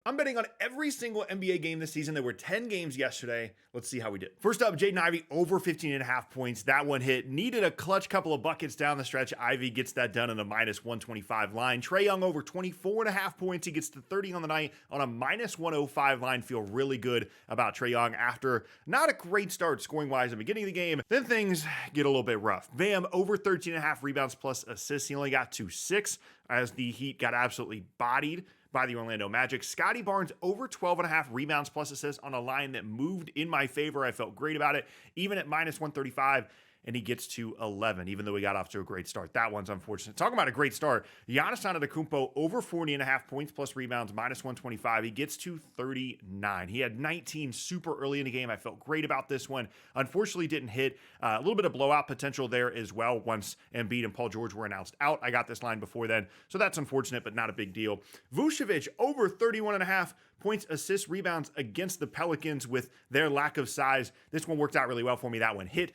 I'm betting on every single NBA game this season. There were 10 games yesterday. Let's see how we did. First up, Jaden Ivey over 15.5 points. That one hit. Needed a clutch couple of buckets down the stretch. Ivey gets that done on a minus 125 line. Trae Young over 24.5 points. He gets to 30 on the night on a minus 105 line. Feel really good about Trae Young after not a great start scoring wise in the beginning of the game. Then things get a little bit rough. Bam over 13.5 rebounds plus assists. He only got to 6 as the Heat got absolutely bodied by the Orlando Magic. Scotty Barnes over 12.5 rebounds plus assists on a line that moved in my favor. I felt great about it, even at minus 135. And he gets to 11, even though he got off to a great start. That one's unfortunate. Talking about a great start, Giannis Antetokounmpo over 40.5 points plus rebounds, minus 125. He gets to 39. He had 19 super early in the game. I felt great about this one. Unfortunately, didn't hit. A little bit of blowout potential there as well once Embiid and Paul George were announced out. I got this line before then, so that's unfortunate, but not a big deal. Vucevic over 31.5 points, assists, rebounds against the Pelicans with their lack of size. This one worked out really well for me. That one hit.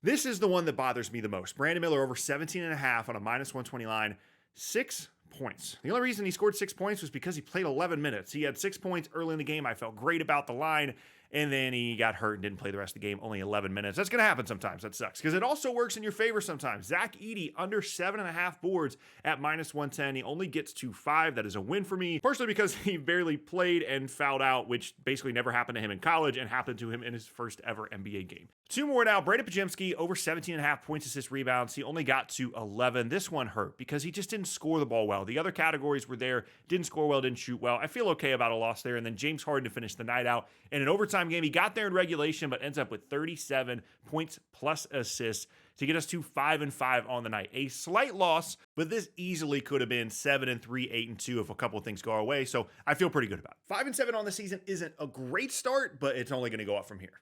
This is the one that bothers me the most. Brandon Miller over 17.5 on a minus 120 line. 6 points. The only reason he scored 6 points was because he played 11 minutes. He had 6 points early in the game. I felt great about the line. And then he got hurt and didn't play the rest of the game, only 11 minutes. That's going to happen sometimes. That sucks because it also works in your favor sometimes. Zach Edey under 7.5 boards at minus 110. He only gets to 5. That is a win for me, partially because he barely played and fouled out, which basically never happened to him in college and happened to him in his first ever NBA game. 2 more now. Brandon Podziemski over 17.5 points, assists, rebounds. He only got to 11. This one hurt because he just didn't score the ball well. The other categories were there, didn't score well, didn't shoot well. I feel okay about a loss there. And then James Harden to finish the night out in an overtime game. He got there in regulation, but ends up with 37 points plus assists to get us to 5-5 on the night. A slight loss, but this easily could have been 7-3, 8-2 if a couple of things go our way. So I feel pretty good about it. 5-7 on the season isn't a great start, but it's only going to go up from here.